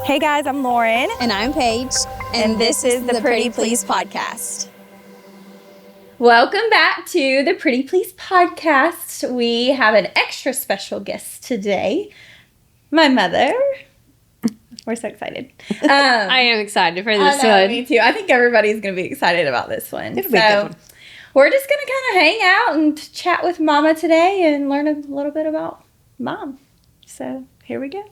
Hey guys, I'm Lauren. And I'm Paige. And this is the Pretty Please podcast. Welcome back to the Pretty Please podcast. We have an extra special guest today, my mother. We're so excited. I am excited for this one. Me too. I think everybody's going to be excited about this one. It'll be a good one. We're just going to kind of hang out and chat with Mama today and learn a little bit about Mom. So here we go.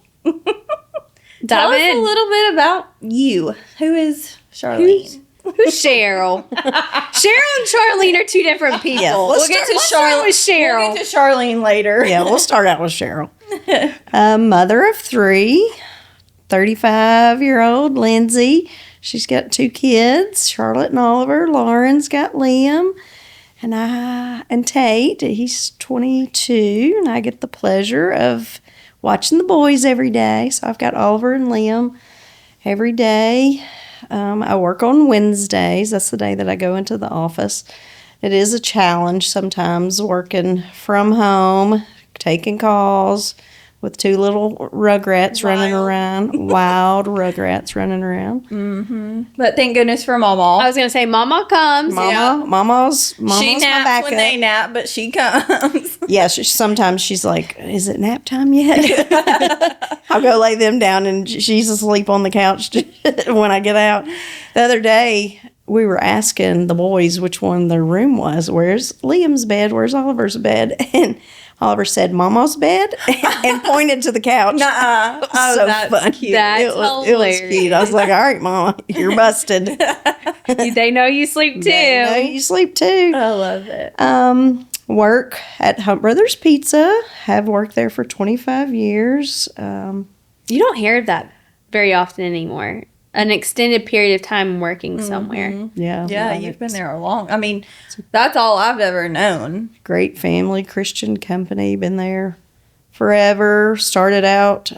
Tell us a little bit about you. Who is Charlene? Who's Cheryl? Cheryl and Charlene are two different people. Yeah, We'll get to Charlene later. Yeah, we'll start out with Cheryl. Mother of three, 35-year-old Lindsay. She's got two kids, Charlotte and Oliver. Lauren's got Liam. And Tate, he's 22, and I get the pleasure of watching the boys every day. So I've got Oliver and Liam every day. I work on Wednesdays. That's the day that I go into the office. It is a challenge sometimes working from home, taking calls with two little rugrats running around. Wild rugrats running around. Mm-hmm. But thank goodness for Mama. I was going to say, Mama comes. Mama's she my naps backup. when they nap, but she comes. Yeah, sometimes she's like, is it nap time yet? I'll go lay them down, and she's asleep on the couch when I get out. The other day, we were asking the boys which one their room was. Where's Liam's bed? Where's Oliver's bed? And Oliver said, Mama's bed, and pointed to the couch. Nuh-uh. Oh, so that's fun. cute. That's It was cute. I was like, all right, Mama, you're busted. They know you sleep too. They know you sleep too. I love it. Work at Hunt Brothers Pizza. Have worked there for 25 years. You don't hear that very often anymore. An extended period of time working somewhere. Yeah. Yeah, you've been there a long. I mean, that's all I've ever known. Great family, Christian company. Been there forever. Started out,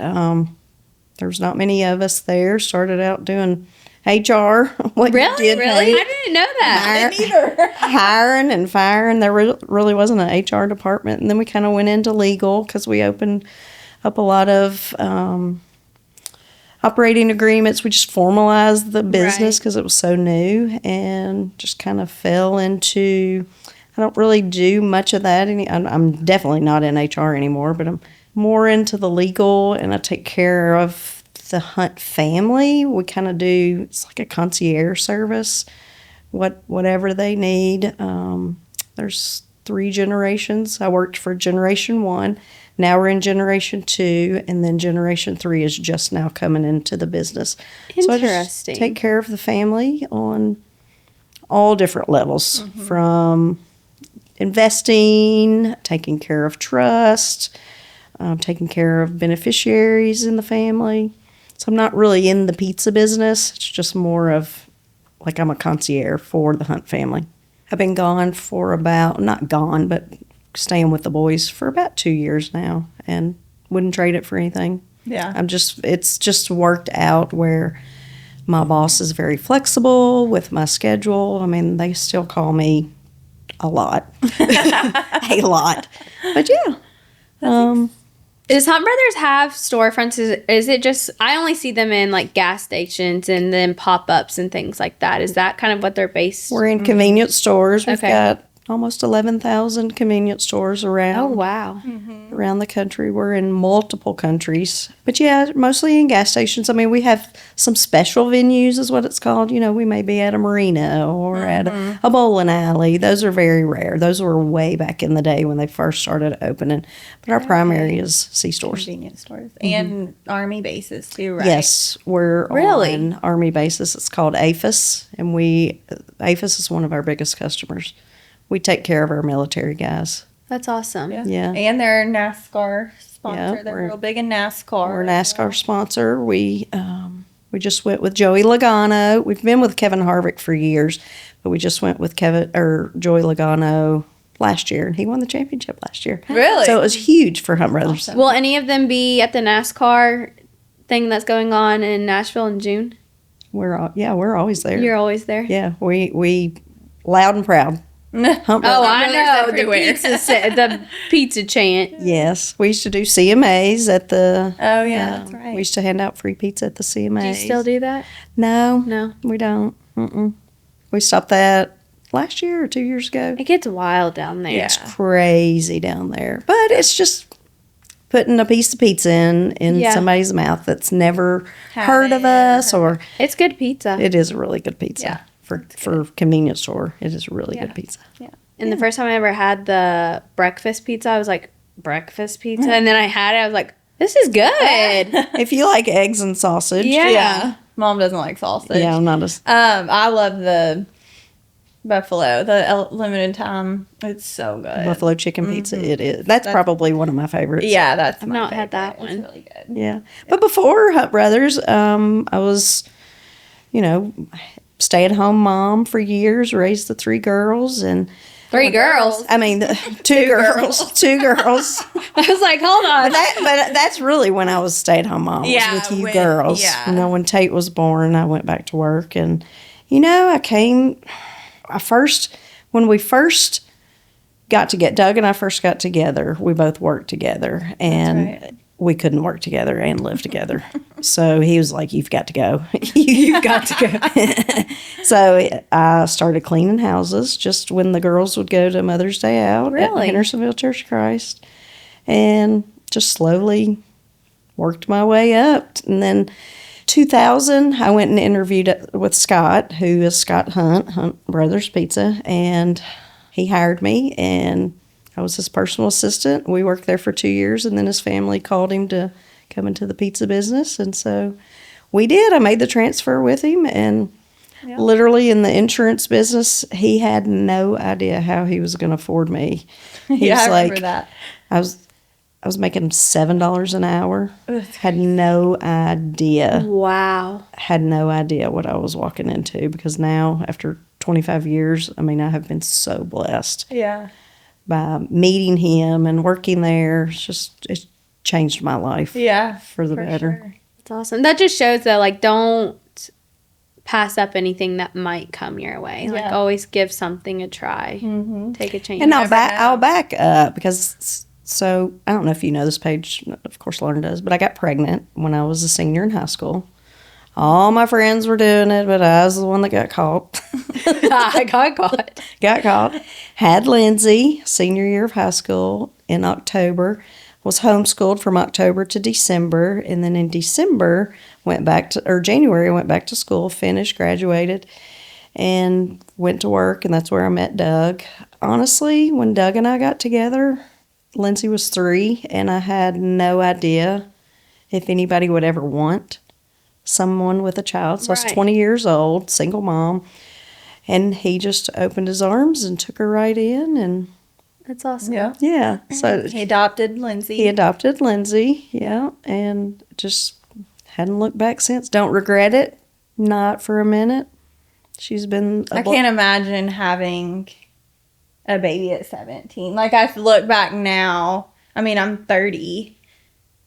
there's not many of us there. Started out doing HR. Really? I didn't know that. I didn't either. Hiring and firing. There really wasn't an HR department. And then we kind of went into legal because we opened up a lot of operating agreements. We just formalized the business because it was so new, and just kind of fell into, I don't really do much of that. I'm definitely not in HR anymore, but I'm more into the legal, and I take care of the Hunt family. We kind of do, it's like a concierge service, whatever they need. There's 3 generations. I worked for generation 1. Now we're in generation 2, and then generation 3 is just now coming into the business. Interesting. So I just take care of the family on all different levels, from investing, taking care of trust, taking care of beneficiaries in the family. So I'm not really in the pizza business. It's just more of like I'm a concierge for the Hunt family. I've been gone for not gone, but staying with the boys for about 2 years now, and wouldn't trade it for anything. Yeah. It's just worked out where my boss is very flexible with my schedule. I mean, they still call me a lot. A lot. But yeah. Does Hunt Brothers have storefronts? Is it just, I only see them in like gas stations and then pop-ups and things like that. Is that kind of what they're based? We're in convenience stores. We've Okay. got almost 11,000 convenience stores around. Oh, wow. Around the country. We're in multiple countries. But yeah, mostly in gas stations. I mean, we have some special venues is what it's called. You know, we may be at a marina or at a bowling alley. Those are very rare. Those were way back in the day when they first started opening. But our primary is C-stores. Convenience stores. And Army bases too, right? Yes, we're Really? on Army bases. It's called APHIS, and APHIS is one of our biggest customers. We take care of our military guys. That's awesome. Yeah. And they're a NASCAR sponsor. Yeah, They're we're- real big in NASCAR. We're a NASCAR sponsor. We just went with Joey Logano. We've been with Kevin Harvick for years, but we just went with Joey Logano last year, and he won the championship last year. Really? So it was huge for Hunt Brothers. Will any of them be at the NASCAR thing that's going on in Nashville in June? We're always there. You're always there? Yeah, we loud and proud. Hump Oh, Brothers. I know everywhere. the pizza chant. Yes, we used to do CMAs at the. Oh, yeah, that's right. We used to hand out free pizza at the CMAs. Do you still do that? No, No. we don't. We stopped that last year or 2 years ago. It gets wild down there. Yeah. It's crazy down there, but it's just putting a piece of pizza in Yeah. somebody's mouth that's never Had heard of it. us, or It's good pizza. it is a really good pizza. Yeah, For convenience store, it is really good pizza. And the first time I ever had the breakfast pizza, I was like, breakfast pizza? And then I had it, I was like, this is good. If you like eggs and sausage, Yeah. Mom doesn't like sausage. yeah, I'm not as I love the buffalo, the limited time. It's so good. buffalo chicken pizza. It is. That's probably one of my favorites. Yeah, that's I've my not had that favorite. one. It's really good. Yeah. But before Hunt Brothers, I was, stay-at-home mom for years, raised the 3 girls, and 3 girls. I mean, 2 girls, 2 girls. I was like, hold on. But that's really when I was stay-at-home mom. Yeah, was with you when- girls. yeah. When Tate was born, I went back to work, and when we first got to get Doug and I first got together, we both worked together, and right. we couldn't work together and live together. So he was like, "You've got to go. You've got to go." So I started cleaning houses just when the girls would go to Mother's Day out Really? at Hendersonville Church of Christ, and just slowly worked my way up. And then 2000, I went and interviewed with Scott, who is Scott Hunt Brothers Pizza, and he hired me, and I was his personal assistant. We worked there for 2 years, and then his family called him to come into the pizza business, and so we did. I made the transfer with him, and literally in the insurance business, he had no idea how he was going to afford me. He Yeah, was I remember that. I was making $7 an hour. Had no idea. Wow. Had no idea what I was walking into, because now, after 25 years, I mean, I have been so blessed Yeah. by meeting him and working there. It's changed my life. Yeah. For the better. Sure. That's awesome. That just shows that, like, don't pass up anything that might come your way. Like, Yeah. always give something a try. Mm-hmm. Take a chance. And never know. I'll back up, because so I don't know if you know this page. Of course, Lauren does. But I got pregnant when I was a senior in high school. All my friends were doing it, but I was the one that got caught. I got caught. Got caught. Had Lindsay, senior year of high school, in October. Was homeschooled from October to December, and then in December January went back to school, finished, graduated, and went to work, and that's where I met Doug. Honestly, when Doug and I got together, Lindsay was 3, and I had no idea if anybody would ever want someone with a child. So I was Right. 20 years old, single mom, and he just opened his arms and took her right in, and That's awesome. Yeah. yeah, so He adopted Lindsay. he adopted Lindsay, yeah, and just hadn't looked back since. Don't regret it, not for a minute. She's been I can't imagine having a baby at 17. Like, I look back now. I mean, I'm 30.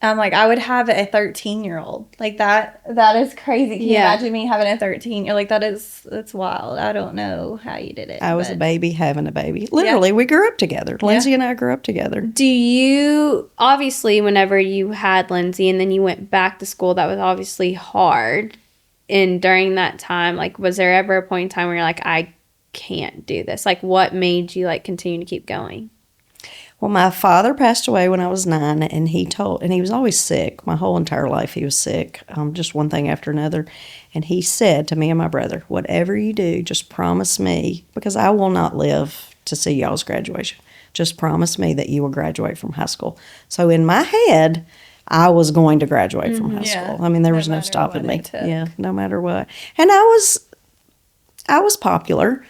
I'm like, I would have a 13-year-old. Like, that is crazy. Can you Yeah. imagine me having a 13? You're like, that's wild. I don't know how you did it. I was a but- baby having a baby. Literally, we grew up together. Lindsay and I grew up together. Do you, obviously, whenever you had Lindsay and then you went back to school, that was obviously hard. And during that time, like, was there ever a point in time where you're like, I can't do this? Like, what made you, like, continue to keep going? Well, my father passed away when I was 9, and he was always sick. My whole entire life he was sick, just one thing after another. And he said to me and my brother, whatever you do, just promise me, because I will not live to see y'all's graduation. Just promise me that you will graduate from high school. So in my head, I was going to graduate from high Yeah. school. I mean, there No was no matter stopping what me. it took. Yeah, no matter what. And I was popular,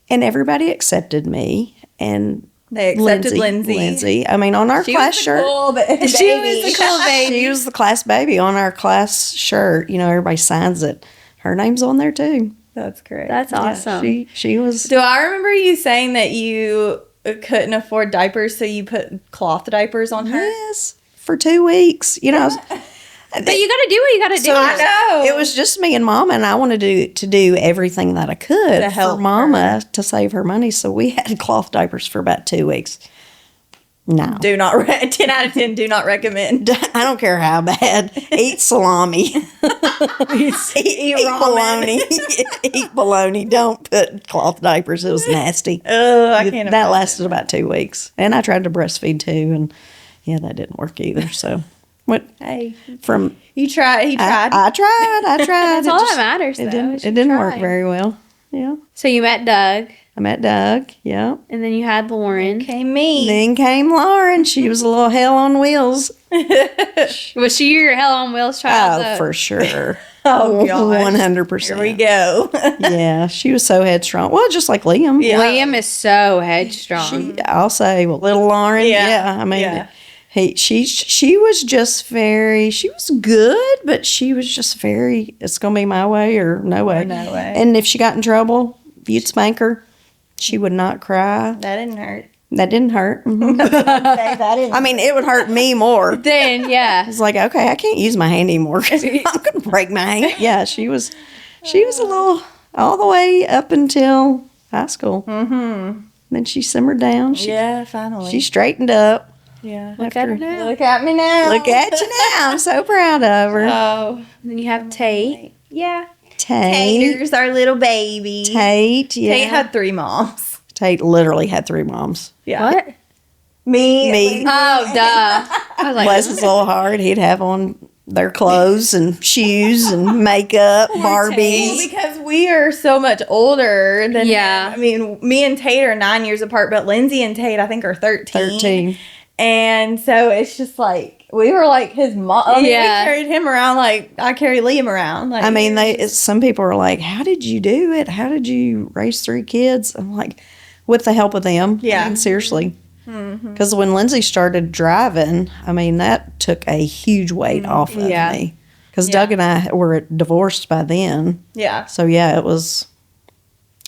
and everybody accepted me. And They accepted Lindsay. Lindsay. I mean, on our She class was the shirt. cool baby. She was the cool baby. She was the class baby on our class shirt. You know, everybody signs it. Her name's on there too. That's great. That's awesome. She was. Do I remember you saying that you couldn't afford diapers, so you put cloth diapers on her? Yes, for 2 weeks. You know, But you got to do what you got to do. So I know. it was just me and Mama, and I wanted to do everything that I could To help for Mama to save her money. So we had cloth diapers for about 2 weeks. No. 10 out of 10, do not recommend. I don't care how bad. Eat salami. eat bologna. Eat bologna. Don't put cloth diapers. It was nasty. Oh, I can't That lasted about 2 weeks. And I tried to breastfeed too, and yeah, that didn't work either. So what Hey, from you tried. He tried. I tried. That's all that matters, though. It is you didn't work trying. very well. Yeah. So you met Doug, I met Doug. Yeah. and then you had Lauren. Okay, me. Then came Lauren. She was a little hell on wheels. Was she your hell on wheels child? Oh, though? for sure. Oh, gosh. 100%. Here we go. Yeah, she was so headstrong. Well, just like Liam. Yeah. Liam is so headstrong. I'll say, well, little Lauren. Yeah. I mean, Yeah. she was just very. She was good, but she was just very. It's gonna be my way or no way. no way. And if she got in trouble, you'd spank her. She would not cry. That didn't hurt. That didn't hurt. That didn't. I mean, it would hurt me more. Then, yeah. It's like, okay, I can't use my hand anymore because I'm going to break my hand. Yeah, she was a little, all the way up until high school. Mm-hmm. Then she simmered down. Yeah, finally. She straightened up. yeah. Look at her now. Look at me now. Look at you now. I'm so proud of her. Oh. And then you have Tate. Yeah. Tate. Tater's our little baby. Tate, yeah. Tate had 3 moms. Tate literally had 3 moms. Yeah. What? Me. Oh, duh. I was like, Bless his little heart. He'd have on their clothes and shoes and makeup, Well, Barbies. because we are so much older than Yeah. I mean, me and Tate are 9 years apart, but Lindsay and Tate I think are 13. 13. And so it's just like we were like his mom. I mean, Yeah. we carried him around like I carry Liam around. Like I mean, some people are like, how did you do it? How did you raise 3 kids? I'm like, with the help of them. Yeah. I mean, seriously. Because when Lindsay started driving, I mean, that took a huge weight off of Yeah. me. Because Yeah. Doug and I were divorced by then. yeah. So, yeah, it was,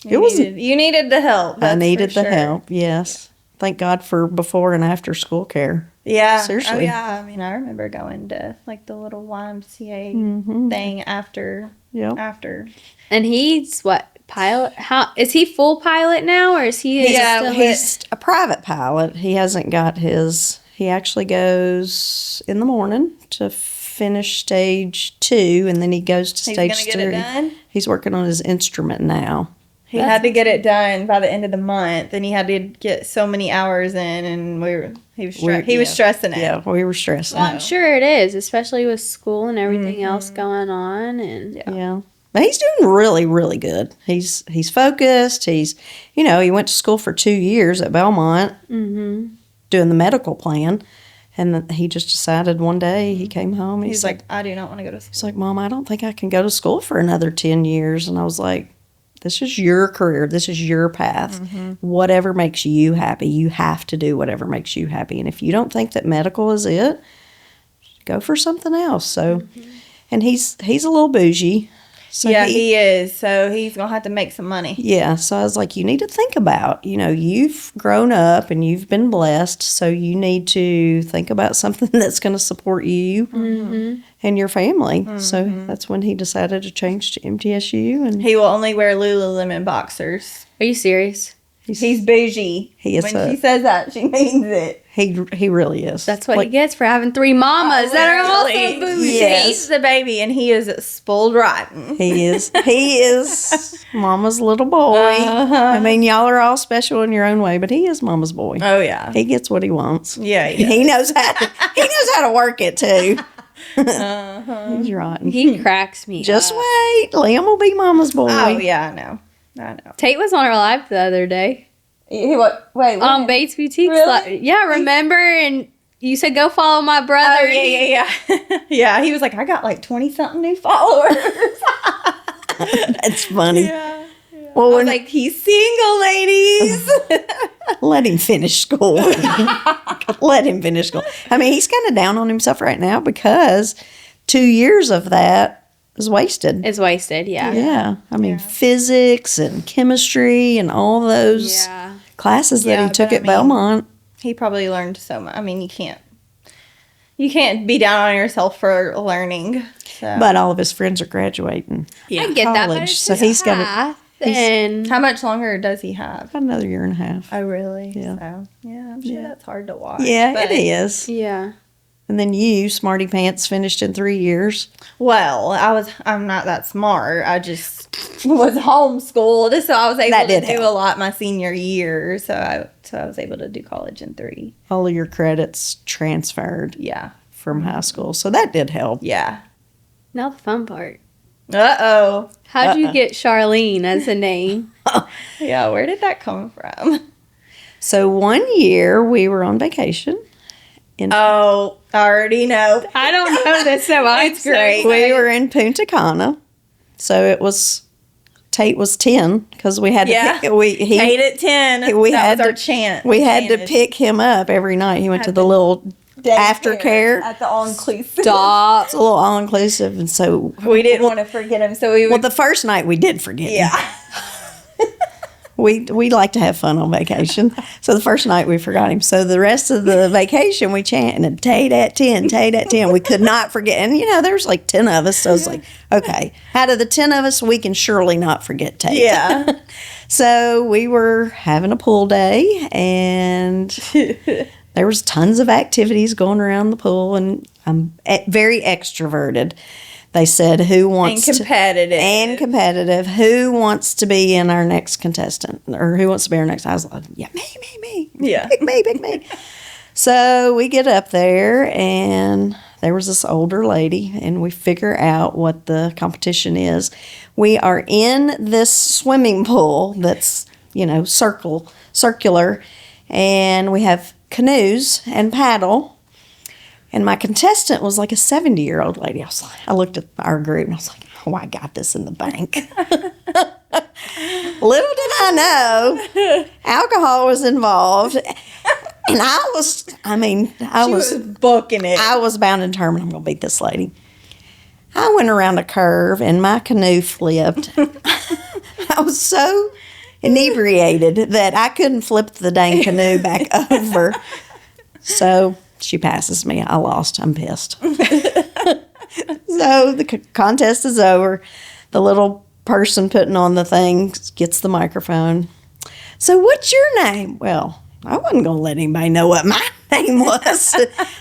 You needed the help. I that's needed for the sure. help. Yes. Thank God for before and after school care. Yeah. Seriously. Oh, yeah. I mean, I remember going to like the little YMCA Mm-hmm. thing after. Yep. After. and he's what? Pilot? How is he full pilot now, or is he? still He's a private pilot. He hasn't got his. He actually goes in the morning to finish stage 2, and then he goes to He's stage gonna 3. get it done. He's working on his instrument now. He had to get it done by the end of the month, and he had to get so many hours in, and he was Yeah. stressing it. Yeah, we were stressing. Well, I'm sure it is, especially with school and everything else going on. And Yeah. But he's doing really, really good. He's focused. He went to school for 2 years at Belmont doing the medical plan. And then he just decided one day, he came home. And He's like, I do not want to go to school. he's like, Mom, I don't think I can go to school for another 10 years. And I was like, this is your career. This is your path. Whatever makes you happy, you have to do whatever makes you happy. And if you don't think that medical is it, go for something else. So, and he's a little bougie. So Yeah, he is. So he's going to have to make some money. Yeah, so I was like, you need to think about, you've grown up and you've been blessed, so you need to think about something that's going to support you and your family. So that's when he decided to change to MTSU, and He will only wear Lululemon boxers. are you serious? He's bougie. He is When she says that, she means it. he really is. That's what he gets for having 3 mamas that are also Literally. bougie. Yes. He's the baby, and he is spoiled rotten. He is Mama's little boy. I mean, y'all are all special in your own way, but he is Mama's boy. Oh, yeah. He gets what he wants. Yeah, He knows how to work it too. He's rotten. He cracks me. Just up. wait. Liam will be Mama's boy. Oh, yeah, I know. Tate was on our live the other day What? Wait, on Bates Boutique. Really? Yeah, remember? And you said go follow my brother. Oh, yeah. Yeah, he was like, I got like 20-something new followers. That's funny. Yeah. Well, I was when, like, he's single, ladies. let him finish school. Let him finish school. I mean, he's kind of down on himself right now because 2 years of that is wasted. It's wasted, yeah. Yeah. I mean, physics and chemistry and all those classes that Yeah, he took but I at mean- Belmont. He probably learned so much. I mean, you You can't be down on yourself for learning. So. But all of his friends are graduating. I get that, but college, it's so just he's got half. And How much longer does he have? another year and a half. Oh, really? Yeah. So, yeah, I'm sure that's hard to watch. Yeah, but it is. yeah. And then you, Smarty Pants, finished in 3 years. Well, I'm not that smart. I just was homeschooled, so I was able to do a lot my senior year. So I was able to do college in 3. All of your credits transferred Yeah. from high school. So that did help. Yeah. Now the fun part. Uh-oh. How'd you get Charlene as a name? Yeah, where did that come from? So one year we were on vacation. Oh, I already know. I don't know this, so It's great. We were in Punta Cana. So it was, Tate was 10 because we had to Yeah. pick, 8 at 10. we that had was our to- chant. we had to chanted. pick him up every night. He went to the little aftercare. At the all-inclusive. Stop. It's a little all-inclusive. And so, We didn't want to forget him, so we would... well, the first night we did forget him. yeah. We like to have fun on vacation. So the first night we forgot him. So the rest of the vacation we chanted, Tate at 10, Tate at 10. We could not forget. And, there's like 10 of us. So it's like, okay, out of the 10 of us, we can surely not forget Tate. Yeah. So we were having a pool day and there was tons of activities going around the pool. And I'm very extroverted. They said, who wants And competitive. And competitive. Who wants to be in our next contestant? Or who wants to be our next? I was like, yeah, me. Yeah. Pick me. So we get up there, and there was this older lady, and we figure out what the competition is. We are in this swimming pool that's, circular, and we have canoes and paddle. And my contestant was like a 70-year-old lady. I looked at our group and I was like, oh, I got this in the bank. Little did I know, alcohol was involved. And I was booking it. I was bound and determined I'm going to beat this lady. I went around a curve and my canoe flipped. I was so inebriated that I couldn't flip the dang canoe back over. So she passes me. I lost. I'm pissed. So the contest is over. The little person putting on the thing gets the microphone. So what's your name? Well, I wasn't going to let anybody know what my name was.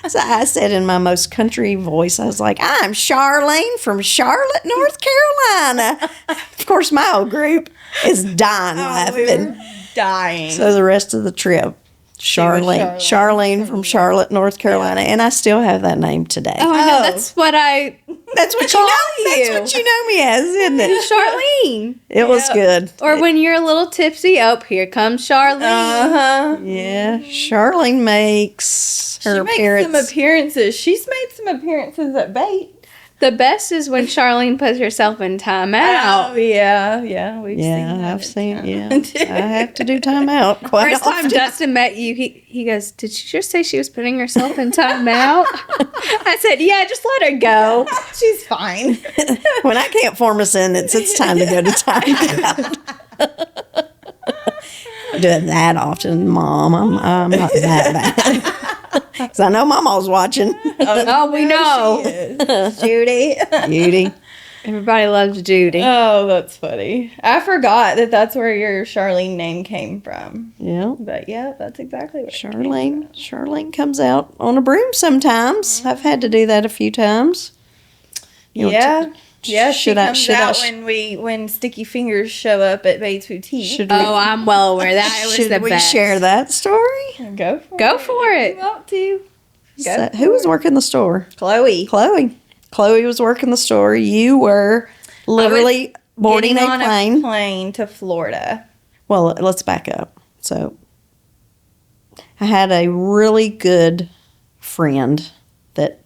So I said in my most country voice, I was like, I'm Charlene from Charlotte, North Carolina. Of course, my whole group is dying laughing. We were dying. So the rest of the trip, Charlene from Charlotte, North Carolina, and I still have that name today. Oh, I know. That's what That's what you know. That's what you know me as, isn't it? Charlene. It was good. Or when you're a little tipsy, here comes Charlene. Uh-huh. Yeah, Charlene makes her appearance. Some appearances. She's made some appearances at Bait. The best is when Charlene puts herself in timeout. Oh, yeah. We've seen that. I've seen. Yeah, I have to do timeout quite First time often. Dustin met you, he goes, "Did she just say she was putting herself in timeout?" I said, "Yeah, just let her go. She's fine. When I can't form a sentence, it's time to go to timeout. I do it that often, Mom. I'm not that bad. Because I know Mama's watching. Oh, we know. Judy. Everybody loves Judy. Oh, that's funny. I forgot that that's where your Charlene name came from. Yeah. But yeah, that's exactly what Charlene comes out on a broom sometimes. I've had to do that a few times. Yeah, she comes out sh- when Sticky Fingers show up at Bates Boutique. Should we, I'm well aware that it was should the we best. share that story? Go for it. If you want to. So, who was working the store? Chloe. Chloe was working the store. You were literally boarding a plane to Florida. Well, let's back up. So I had a really good friend that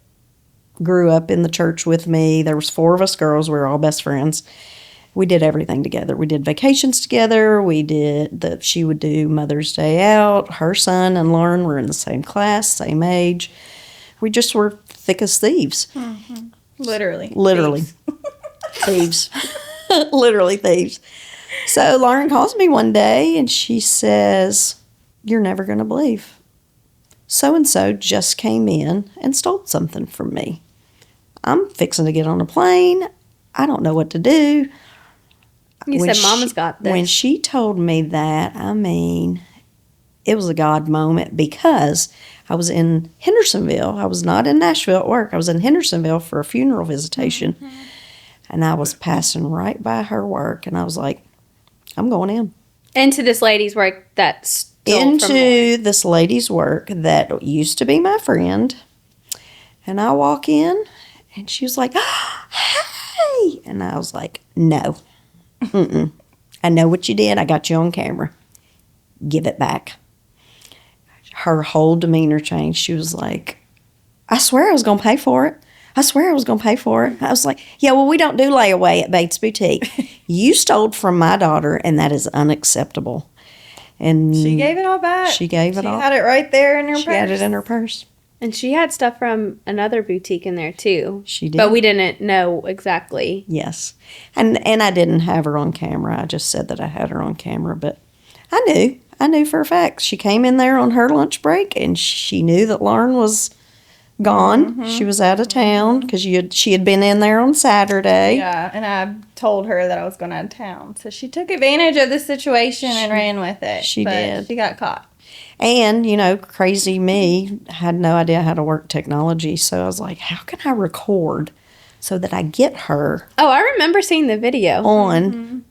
grew up in the church with me. There was 4 of us girls. We were all best friends. We did everything together. We did vacations together. She would do Mother's Day out. Her son and Lauren were in the same class, same age. We just were thick as thieves. Mm-hmm. Literally. Thieves. Literally thieves. So Lauren calls me one day and she says, "You're never going to believe. so-and-so just came in and stole something from me. I'm fixing to get on a plane. I don't know what to do. You When said Mama's got this. When she told me that, I mean, it was a God moment because I was in Hendersonville. I was not in Nashville at work. I was in Hendersonville for a funeral visitation. And I was passing right by her work. And I was like, I'm going in. Into this lady's work that stole from Into this lady's work that used to be my friend. And I walk in, and she was like, hey. And I was like, no. Mm-mm. I know what you did. I got you on camera. Give it back. Her whole demeanor changed. She was like, I swear I was going to pay for it. I swear I was going to pay for it. I was like, yeah, well, we don't do layaway at Bates Boutique. You stole from my daughter, and that is unacceptable. And She gave it all back. She gave it all. She had it right there in her purse. She had it in her purse. And she had stuff from another boutique in there too. She did. But we didn't know exactly. Yes. And I didn't have her on camera. I just said that I had her on camera. But I knew for a fact. She came in there on her lunch break, and she knew that Lauren was gone. Mm-hmm. She was out of town because she had been in there on Saturday. Yeah, and I told her that I was going out of town. So she took advantage of the situation and ran with it. She but did. She got caught. And, crazy me had no idea how to work technology. So I was like, how can I record so that I get her Oh, I remember seeing the video. on?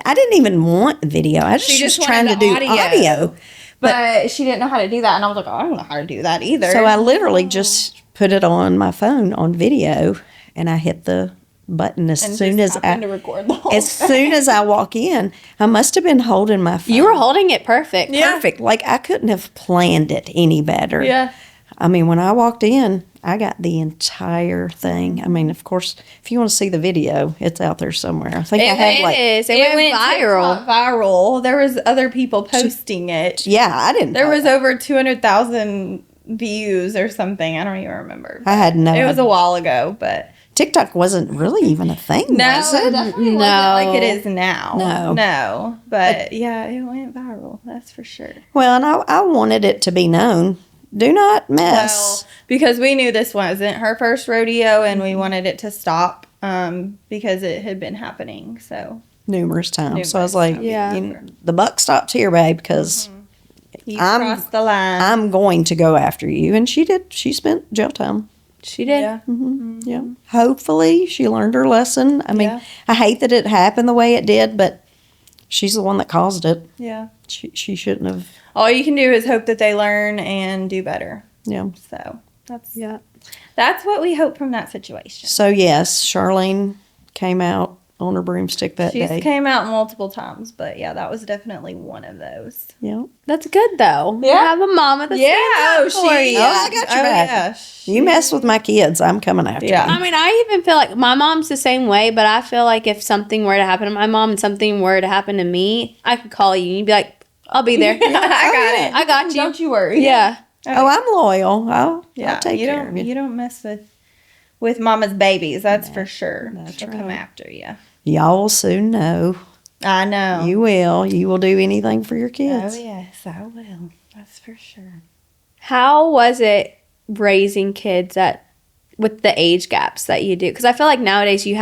I didn't even want video. I She just just was trying to wanted do the audio. audio. But she didn't know how to do that. And I was like, I don't know how to do that either. So I literally just put it on my phone on video, and I hit the button as soon as to record the whole soon as I walk in. I must have been holding my phone. You were holding it perfect. Yeah. perfect. Like I couldn't have planned it any better. Yeah. I mean, when I walked in, I got the entire thing. I mean, of course, if you want to see the video, it's out there somewhere. I think I had like, It went viral. TikTok viral. There was other people posting it. yeah, I didn't. There know was that. over 200,000 views or something. I don't even remember. I had no. It was a while ago, but TikTok wasn't really even a thing. was it it? definitely No. wasn't like it is now. No. But yeah, it went viral. That's for sure. Well, and I wanted it to be known. Do not mess. Well, because we knew this wasn't her first rodeo, and we wanted it to stop because it had been happening. So Numerous times. So I was Numerous like, times. Yeah. the buck stops here, babe, because you I'm- crossed the line. I'm going to go after you. And she did. She spent jail time. She did. Yeah. Yeah. Hopefully she learned her lesson. I mean, Yeah. I hate that it happened the way it did, but she's the one that caused it. Yeah. She shouldn't have. All you can do is hope that they learn and do better. Yeah. So Yeah. that's what we hope from that situation. So, yes, Charlene came out on her broomstick that She's day. came out multiple times, but yeah, that was definitely one of those. Yeah. That's good though. Yeah. You have a mama that stands up for you. Oh, I got your back. Yeah, You mess with my kids, I'm coming after Yeah. you. I mean, I even feel like my mom's the same way, but I feel like if something were to happen to my mom and something were to happen to me, I could call you and you'd be like, I'll be there. I got it. I got you. Don't you worry. Yeah. Oh, I'm loyal. I'll take you care don't of you. you don't mess with mama's babies. That's for sure. that's She'll come right. after you. Y'all will soon know. I know. You will. You will do anything for your kids. Oh yes, I will. That's for sure. How was it raising kids with the age gaps that you do? Because I feel like nowadays you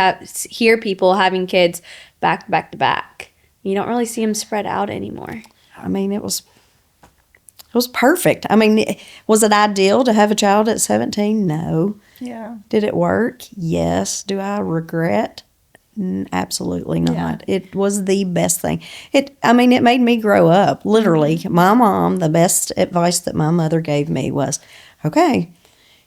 hear people having kids back to back. You don't really see them spread out anymore. I mean, it was perfect. I mean, was it ideal to have a child at 17? No. Yeah. Did it work? Yes. Do I regret? Absolutely not. Yeah. It was the best thing. It made me grow up. Literally, my mom, the best advice that my mother gave me was, okay,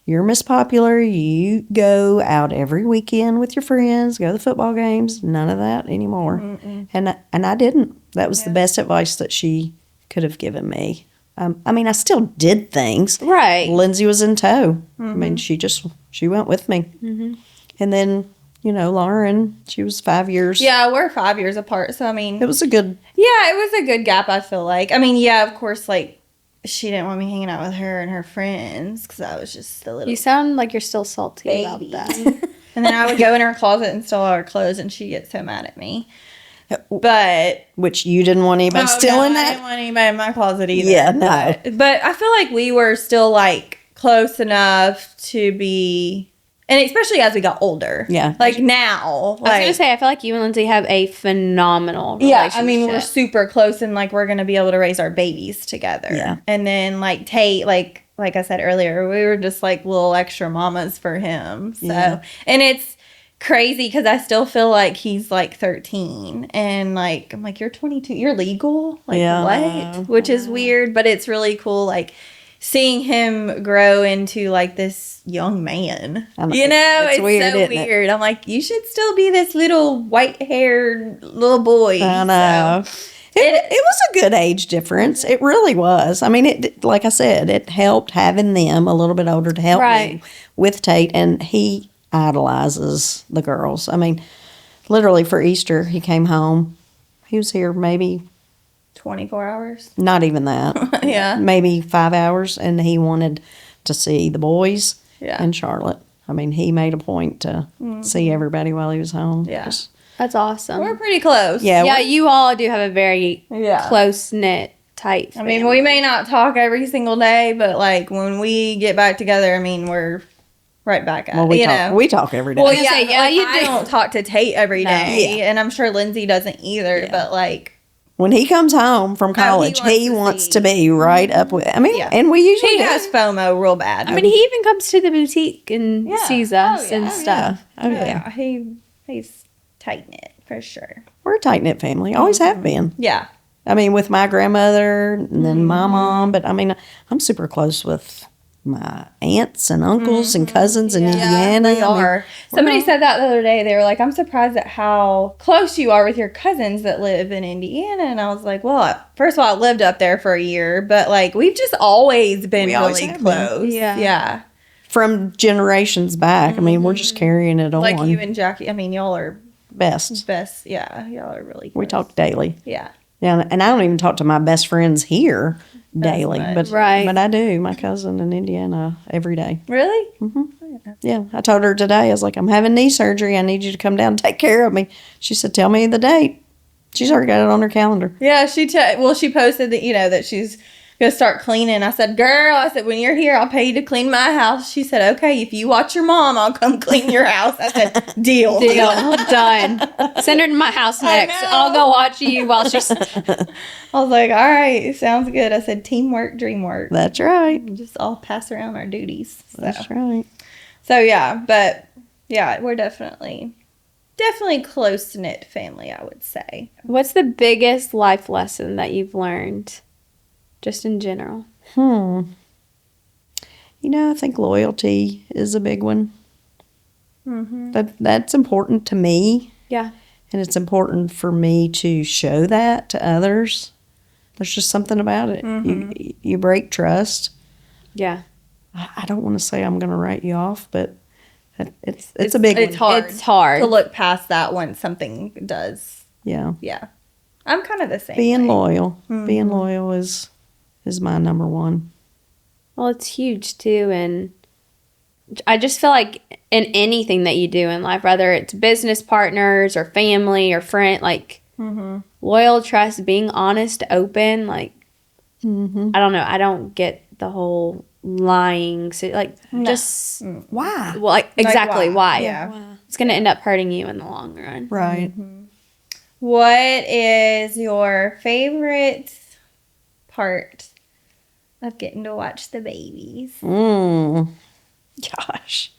you're Miss Popular. You go out every weekend with your friends, go to the football games. None of that anymore. And I didn't. That was the best advice that she could have given me. I mean, I still did things. Right. Lindsay was in tow. I mean, she went with me. And then, Lauren, she was 5 years. Yeah, we're 5 years apart, so I mean, It was a good, yeah, it was a good gap. I feel like. I mean, yeah, of course, like she didn't want me hanging out with her and her friends because I was just a little You sound like you're still salty baby. about that. And then I would go in her closet and steal all her clothes, and she'd get so mad at me. But Which you didn't want anybody stealing I that? didn't want anybody in my closet either. Yeah, no. But I feel like we were still like close enough to be, and especially as we got older. Yeah. Like now. I was going to say, I feel like you and Lindsay have a phenomenal relationship. Yeah, I mean, we're super close and like we're going to be able to raise our babies together. Yeah. And then like Tate, like I said earlier, we were just like little extra mamas for him. So, Yeah. and it's crazy because I still feel like he's like 13 and like I'm like, you're 22, you're legal, like Yeah. what, which is weird, but it's really cool like seeing him grow into like this young man. I know. You know, it's weird, so isn't it? weird. I'm like, you should still be this little white haired little boy. I know. So, It was a good age difference. It really was. I mean, it like I said, it helped having them a little bit older to help me with Tate, and he idolizes the girls. I mean, literally for Easter, he came home. He was here maybe 24 hours. not even that. Yeah. Maybe 5 hours, and he wanted to see the boys Yeah. and Charlotte. I mean, he made a point to see everybody while he was home. Yeah. That's awesome. We're pretty close. Yeah, yeah, we're- you all do have a very Yeah. close-knit, tight I mean, family. we may not talk every single day, but like when we get back together, I mean, we're right back at well, it. we talk every day. Well, was yeah, gonna say, but, yeah, like, you I do. don't talk to Tate every No. day, and I'm sure Lindsay doesn't either. But like, When he comes home from college, wants he to wants see. to be right up with. I mean, Yeah. and we usually he do. has FOMO real bad. I mean, he even comes to the boutique and sees us and stuff. Oh, yeah. yeah, he's tight knit for sure. We're a tight knit family. Always have been. Yeah, I mean, with my grandmother and then my mom, but I mean, I'm super close with my aunts and uncles and cousins in Indiana. they are. Somebody said that the other day. They were like, "I'm surprised at how close you are with your cousins that live in Indiana." And I was like, "Well, first of all, I lived up there for a year, but like we've just always been We always really have been. close." Yeah. yeah. From generations back. I mean, we're just carrying it on. Like you and Jackie. I mean, y'all are best. best. Yeah, y'all are really. We close. talk daily. Yeah. Yeah, and I don't even talk to my best friends here daily, much. but Right. but I do. My cousin in Indiana every day. Really? Yeah, I told her today. I was like, I'm having knee surgery. I need you to come down and take care of me. She said, tell me the date. She's already got it on her calendar. Yeah. She posted that that she's gonna start cleaning. I said, "Girl," I said, "when you're here, I'll pay you to clean my house." She said, "Okay, if you watch your mom, I'll come clean your house." I said, "Deal." Deal. Done. Send her to my house next. know. I'll go watch you while she's... I was like, "All right, sounds good." I said, "Teamwork, dream work." That's right. Just all pass around our duties. That's right. So yeah, but yeah, we're definitely close knit family, I would say. What's the biggest life lesson that you've learned? Just in general. You know, I think loyalty is a big one. That's important to me, Yeah. and it's important for me to show that to others. There's just something about it. You break trust. Yeah. I don't want to say I'm going to write you off, but it's a big It's one. hard. It's hard. to look past that once something does. Yeah. Yeah, I'm kind of the same. Being way. loyal. Being loyal is my number one. Well, it's huge too, and I just feel like in anything that you do in life, whether it's business partners or family or friend, like loyal, trust, being honest, open, like I don't know, I don't get the whole lying, so like just Why? well, like exactly why? Yeah. It's gonna end up hurting you in the long run. Right. What is your favorite part of getting to watch the babies? Gosh.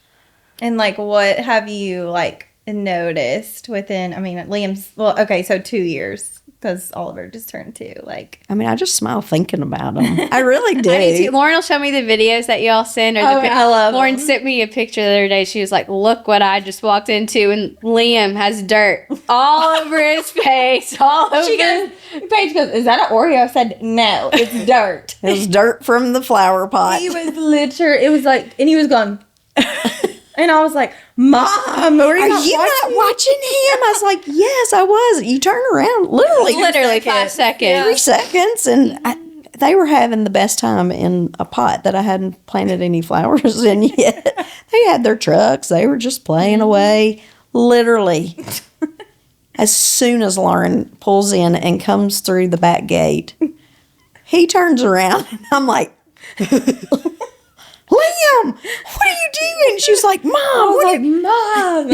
And like, what have you like noticed within? I mean, Liam's okay, so 2 years because Oliver just turned 2. Like, I mean, I just smile thinking about them. I really do. I need to- Lauren will show me the videos that y'all send. Or Oh, the I love Lauren them. sent me a picture the other day. She was like, "Look what I just walked into," and Liam has dirt all over his face, all over. she goes, Paige goes, "Is that an Oreo?" I said, "No, it's dirt." It was dirt from the flower pot. He was literally, it was like, and he was going, and I was like, "Mom, are you Are not you watching?" not watching him? I was like, yes, I was. You turn around, literally 5 seconds. 3 seconds, and they were having the best time in a pot that I hadn't planted any flowers in yet. They had their trucks. They were just playing away, literally. As soon as Lauren pulls in and comes through the back gate, he turns around and I'm like, Liam, what are you doing? She's like, Mom, Mom.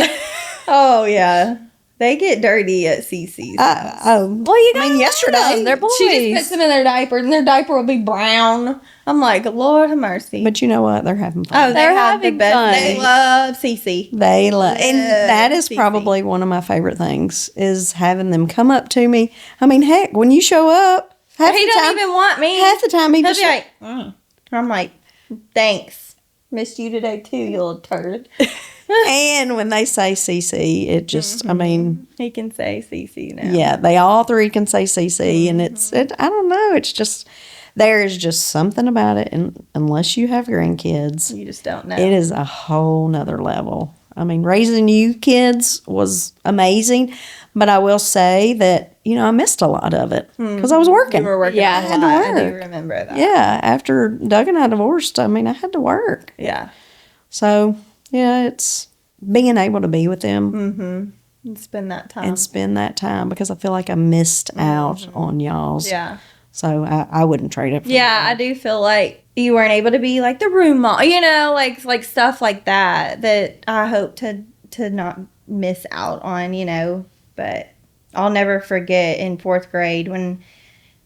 Oh, yeah. They get dirty at CC's. Well, you got yesterday they're boys. She just puts them in their diaper, and their diaper will be brown. I'm like, Lord have mercy. But you know what? They're having fun. Oh, They're have the having best. fun. They love CC. They love, and that is Cece. probably one of my favorite things is having them come up to me. I mean, heck, when you show up, half He the don't time, even want me. half the time he He'll just be like, I'm like, thanks. Missed you today too, you little turd. and when they say CC, it just, I mean, He can say CC now. yeah, they all three can say CC, and I don't know, it's just, there is just something about it, and unless you have grandkids, You just don't know. it is a whole nother level. I mean, raising you kids was amazing, but I will say that, you know, I missed a lot of it because I was working. You were working Yeah, a I had to lot. I do work. remember that. Yeah, after Doug and I divorced, I mean, I had to work. Yeah. So, yeah, it's being able to be with them And spend that time. and spend that time because I feel like I missed out on y'all's. Yeah. So I wouldn't trade it for Yeah, I do feel like you weren't able to be like the room mom, you know, like stuff like that I hope to not miss out on, you know. But I'll never forget in 4th grade when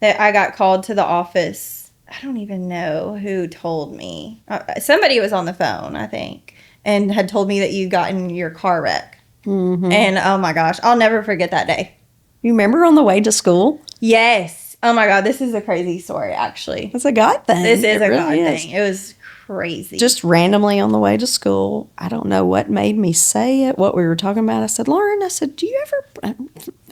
I got called to the office. I don't even know who told me. Somebody was on the phone, I think, and had told me that you got in your car wreck. Mm-hmm. And oh my gosh, I'll never forget that day. You remember on the way to school? Yes. Oh my God, this is a crazy story, actually. It's a God thing. This is It a really God is. thing. It was crazy. Just randomly on the way to school, I don't know what made me say it, what we were talking about. I said, Lauren, I said, do you ever,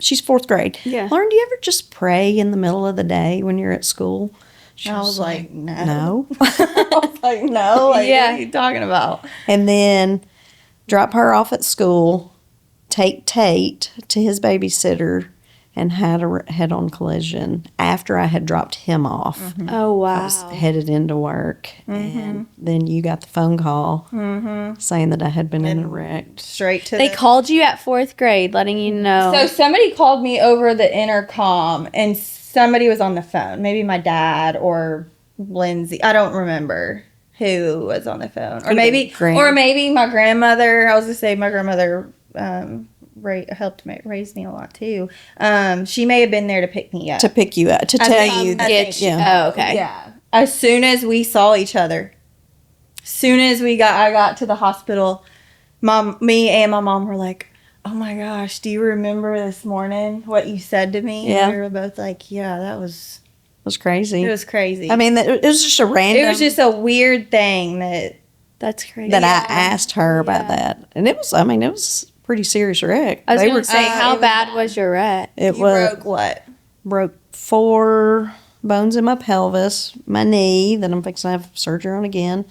she's 4th grade. Yeah. Lauren, do you ever just pray in the middle of the day when you're at school? She I was like, no. no. I was like, no. Like, Yeah. What are you talking about? And then drop her off at school, take Tate to his babysitter, and had a head-on collision after I had dropped him off. Oh, I wow. was headed into work, and then you got the phone call saying that I had been in a wreck. Straight to They the... called you at 4th grade, letting you know. So somebody called me over the intercom, and somebody was on the phone. Maybe my dad or Lindsay. I don't remember who was on the phone. Or maybe my grandmother. I was going to say my grandmother helped raise me a lot too. She may have been there to pick me up. To pick you up, to tell you that. Get you. Yeah. Oh, okay. Yeah. As soon as we saw each other, soon as I got to the hospital, me and my mom were like, "Oh my gosh, do you remember this morning what you said to me?" Yeah. And we were both like, "Yeah, It was crazy. it was crazy." I mean, it was just a random. it was just a weird thing that That's crazy. that I asked her about that, and it was. I mean, it was a pretty serious wreck. I was They going were to say, it how was bad was your wreck? It you was broke what? broke 4 bones in my pelvis, my knee that I'm fixing to have surgery on again.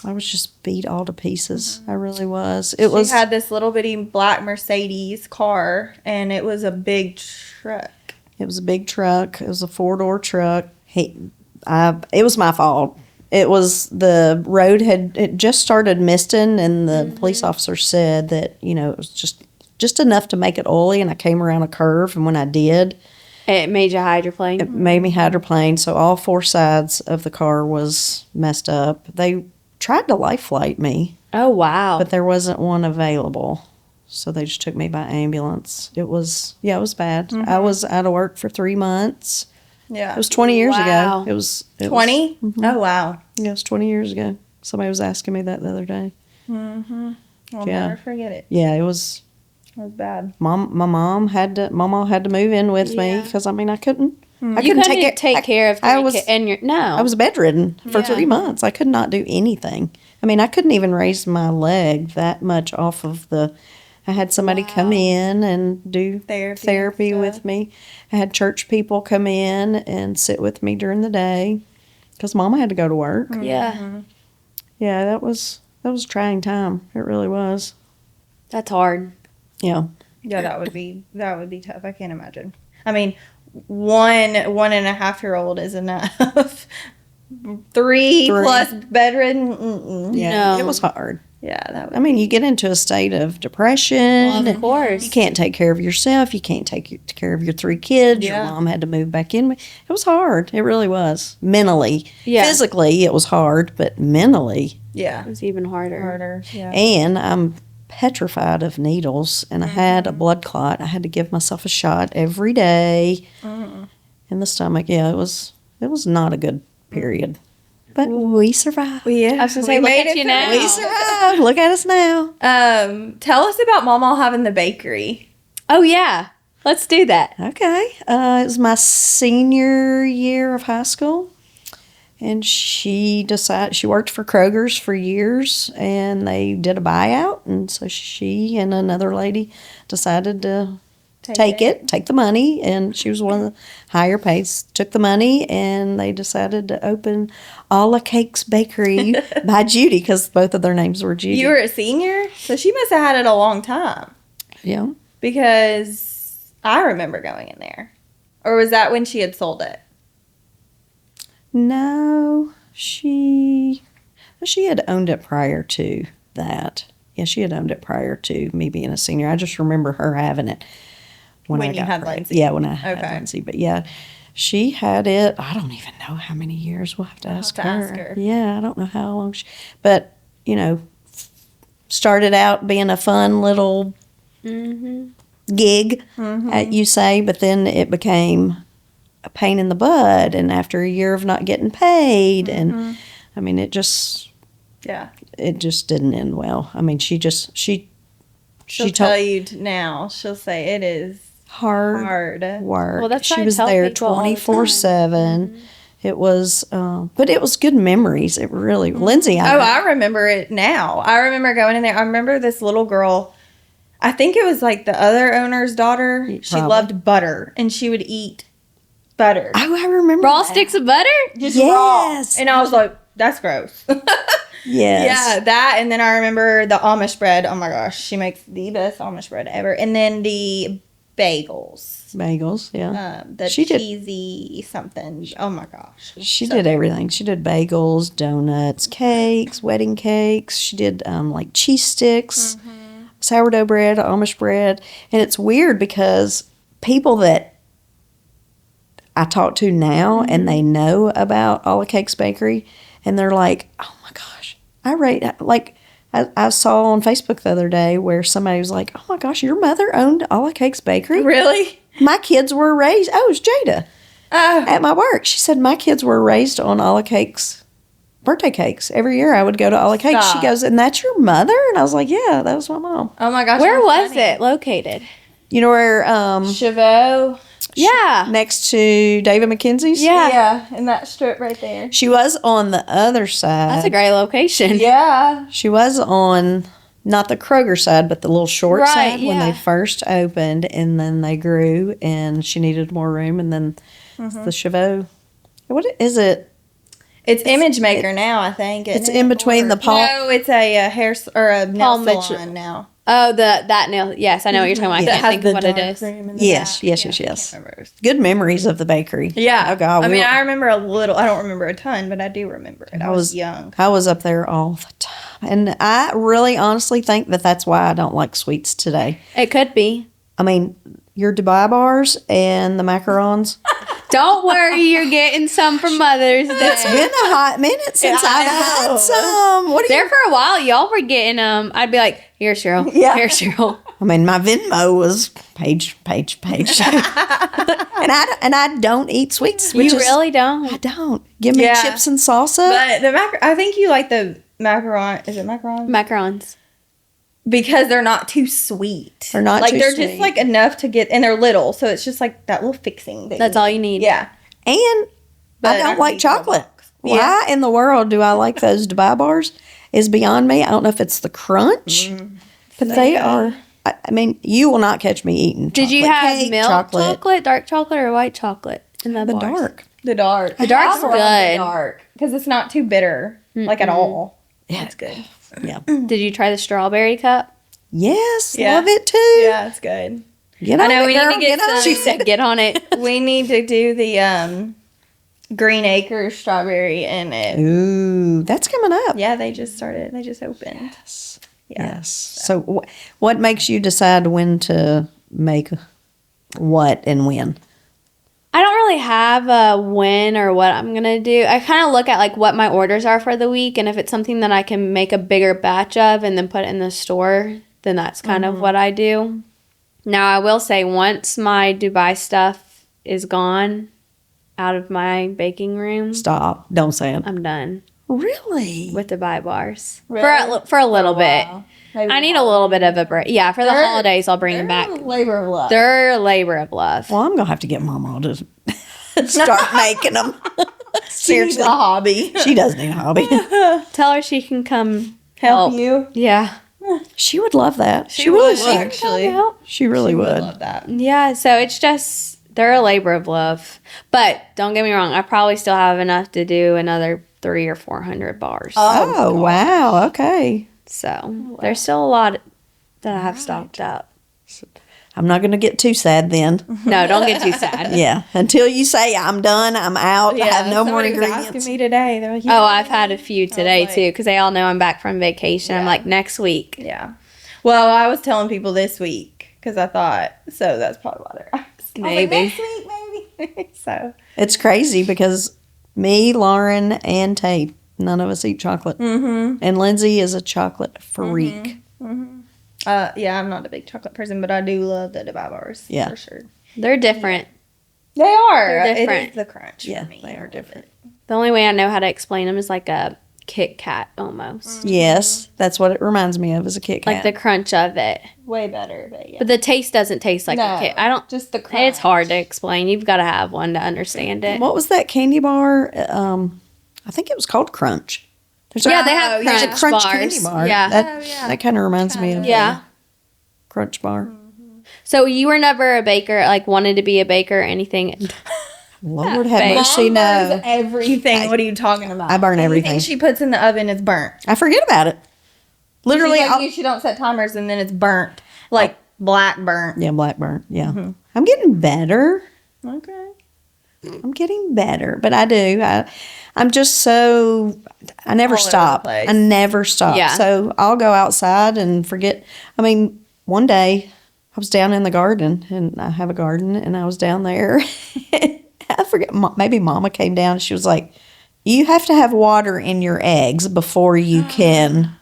I was just beat all to pieces. I really was. She had this little bitty black Mercedes car, and it was a big truck. It was a big truck. It was a 4-door truck. It was my fault. It was the road it just started misting, and the police officer said that it was just enough to make it oily. And I came around a curve, and when I did, It made you hydroplane. it made me hydroplane. So all 4 sides of the car was messed up. They tried to life flight me, Oh, wow. but there wasn't one available. So they just took me by ambulance. It was bad. I was out of work for 3 months. Yeah. It was 20 years Wow. ago. It was 20? Oh, wow. Yeah, it was 20 years ago. Somebody was asking me that the other day. I'll Yeah. never forget it. Yeah, it was. It was bad. My mom had to move in with me Yeah. because I couldn't. I you couldn't couldn't take care of 3 I was kids. And I was bedridden for 3 months. I could not do anything. I mean, I couldn't even raise my leg that much off of the. I had somebody come in and do therapy and with stuff. me. I had church people come in and sit with me during the day because Mama had to go to work. Yeah. Yeah, that was a trying time. It really was. That's hard. Yeah. Yeah, that would be tough. I can't imagine. I mean, 1.5-year-old is enough. 3 plus bedridden. Yeah, No. it was hard. Yeah, that would I mean, you get into a state of depression. Well, of course. You can't take care of yourself. You can't take care of your 3 kids. Yeah. Your mom had to move back in. It was hard. It really was. Mentally. Yeah. Physically, it was hard, but mentally. Yeah. It was even harder. Yeah. And I'm petrified of needles, and I had a blood clot. I had to give myself a shot every day in the stomach. Yeah, it was not a good period. But we survived. Yeah. I was going to say, look at you now. We survived. Look at us now. Tell us about Mama having the bakery. Oh, yeah. Let's do that. Okay. It was my senior year of high school. And she worked for Kroger's for years, and they did a buyout. And so she and another lady decided to take the money. And she was one of the higher pays, took the money, and they decided to open Alla Cakes Bakery by Judy, because both of their names were Judy. You were a senior? So she must have had it a long time. Yeah. Because I remember going in there. Or was that when she had sold it? No, she had owned it prior to that. Yeah, she had owned it prior to me being a senior. I just remember her having it when I you got had pregnant. Lindsay. Yeah, when I had Okay. Lindsay. But yeah, she had it. I don't even know how many years. We'll have to ask her. Yeah, I don't know how long but started out being a fun little gig, you say, but then it became a pain in the butt, and after a year of not getting paid, and I mean, it just didn't end well. I mean, she'll tell you now. She'll say it is hard work. Well, that's she why I was tell there people all the time. 24/7. It was, but it was good memories. It really, Lindsay. I remember it now. I remember going in there. I remember this little girl. I think it was like the other owner's daughter. She Probably. loved butter, and she would eat butter. I remember Raw that. sticks of butter? Just Yes. raw. And I was like, that's gross. Yes. Yeah, that. And then I remember the Amish bread. Oh my gosh, she makes the best Amish bread ever. And then the bagels. Bagels. Yeah. The She did- cheesy something. Oh my gosh. She did everything. She did bagels, donuts, cakes, wedding cakes. She did like cheese sticks, sourdough bread, Amish bread. And it's weird because people that I talk to now and they know about Alla Cakes Bakery, and they're like, oh my gosh, I saw on Facebook the other day where somebody was like, oh my gosh, your mother owned Alla Cakes Bakery? Really? My kids were raised, it was Jada. Oh. At my work, she said my kids were raised on Alla Cakes birthday cakes. Every year I would go to Alla Cakes. Stop. She goes, and that's your mother? And I was like, yeah, that was my mom. Oh my gosh. Where how was funny. it located? You know where Chauveau. Yeah. next to David McKenzie's? Yeah. Yeah, in that strip right there. She was on the other side. That's a great location. Yeah. She was on not the Kroger side, but the little short Right, side when they yeah. first opened, and then they grew, and she needed more room, and then the Chauveau. What is it? It's Image Maker now, I think. It's isn't in it? between the Paul. No, it's a hair or a nail Paul Mitchell. salon now. Oh, that nail. Yes, I know what you're talking about. I Yeah. can't think of what it is. Yes. Good memories of the bakery. Yeah. Oh God. I mean, I remember a little. I don't remember a ton, but I do remember it. I was young. I was up there all the time, and I really, honestly think that that's why I don't like sweets today. It could be. I mean, your Dubai bars and the macarons. Don't worry, you're getting some for Mother's Day. It's been a hot minute since Yeah, I I've know. had some. What are There you? for a while, y'all were getting I'd be like, here, Cheryl. Yeah. Here, Cheryl. I mean, my Venmo was page. and I don't eat sweets. Which You is, really don't. I don't. Give me Yeah. chips and salsa. But the I think you like the macaron. Is it macaron? Macarons. Because they're not too sweet. They're not like too they're sweet. just like enough to get, and they're little, so it's just like that little fixing. That's all you need. Yeah. And But I don't I like need chocolate. Yeah. Why in the world do I like those Dubai bars is beyond me. I don't know if it's the crunch, but they are. I mean, you will not catch me eating chocolate Did you have cake, milk chocolate, dark chocolate, or white chocolate in the The bars? dark. The dark. The dark's I love good. The dark because it's not too bitter, like at all. Yeah. It's good. Yeah. Did you try the strawberry cup? Yes, Yeah. love it too. Yeah, it's good. Get I on know it, we need girl, to get on some- it. She said, get on it. We need to do the Green Acres strawberry in it. Ooh, that's coming up. Yeah, they just started. They just opened. Yeah. Yes. So what makes you decide when to make what and when? I don't really have a when or what I'm going to do. I kind of look at like what my orders are for the week, and if it's something that I can make a bigger batch of and then put it in the store, then that's kind of what I do. Now, I will say once my Dubai stuff is gone out of my baking room, Stop. Don't say it. I'm done Really? with Dubai bars. Really? For a little bit. Maybe I need a little bit of a break. Yeah, for the holidays, I'll bring them back. Labor of love. They're a labor of love. Well, I'm going to have to get Mama to start making them. She needs a hobby. She does need a hobby. Tell her she can come Help you. Yeah. She would love that. She really would, should. actually. She really would. love that. Yeah, so it's just, they're a labor of love. But don't get me wrong, I probably still have enough to do another 300 or 400 bars. Oh, wow. Okay. So there's still a lot that I have stocked up. I'm not going to get too sad then. No, don't get too sad. Yeah. Until you say, I'm done, I'm out, I have no more somebody was ingredients. asking me today. They're like, Oh, I've had a few today like- too, because they all know I'm back from vacation. I'm Yeah. like, next week. Yeah. Well, I was telling people this week because I thought, so that's probably why they're asking. I was like, Maybe. next week, maybe. So. It's crazy because me, Lauren, and Tate, none of us eat chocolate. Mm-hmm. And Lindsay is a chocolate freak. Yeah, I'm not a big chocolate person, but I do love the Dubai bars. Yeah. For sure. They're different. They are. They're different. It is the crunch Yeah, for me. they are different. The only way I know how to explain them is like a Kit Kat almost. Yes, that's what it reminds me of, is a Kit Kat. Like the crunch of it. Way better, but yeah. But the taste doesn't taste like a Kit. I don't. Just the crunch. It's hard to explain. You've got to have one to understand it. What was that candy bar? I think it was called Crunch. There's Yeah, they have yeah. crunch, Crunch bars. candy bar. Yeah. That kind of reminds me of Yeah. Crunch bar. So you were never a baker, like wanted to be a baker or anything? Lord have Babe. mercy, Mom burns no. everything. What are you talking about? I burn everything. Anything she puts in the oven is burnt. I forget about it. Literally, She's like you, she don't set timers and then it's burnt. Like black burnt. yeah, black burnt. Yeah, I'm getting better. Okay. I'm getting better, but I do. I'm just so. I never All over the stop. place. I never stop. Yeah. So I'll go outside and forget. I mean, one day I was down in the garden, and I have a garden, and I was down there. I forget. Maybe Mama came down. And she was like, "You have to have water in your eggs before you can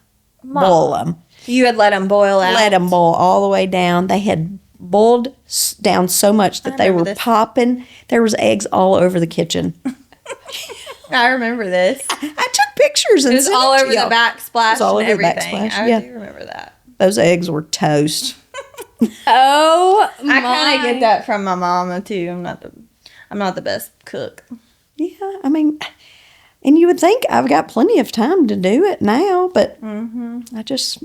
boil them. You had let them boil out. Let them boil all the way down. They had boiled down so much that they were remember this. popping. There was eggs all over the kitchen. I remember this. I took pictures and It was sent all it to over the y'all. backsplash It was all and over the everything. backsplash, I yeah. do remember that. Those eggs were toast. Oh, I kind of get that from my mama too. I'm not the best cook. Yeah, I mean, and you would think I've got plenty of time to do it now, but I just,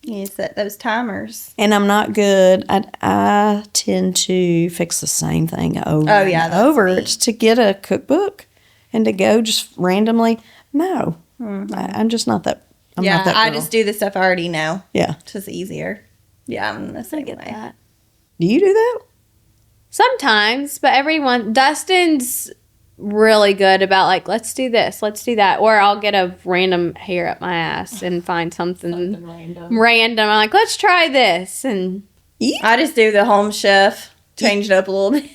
You set those timers. and I'm not good. I tend to fix the same thing over Oh, yeah, and that's over. me. It's to get a cookbook and to go just randomly. No, I'm just not that. I'm yeah, not that I girl. just do the stuff I already know. Yeah. It's just easier. Yeah, I'm the same way. that. Do you do that? Sometimes, but Dustin's really good about like, let's do this, let's do that. Or I'll get a random hair up my ass and find something random. I'm like, let's try this. And I just do the home chef, change it up a little bit.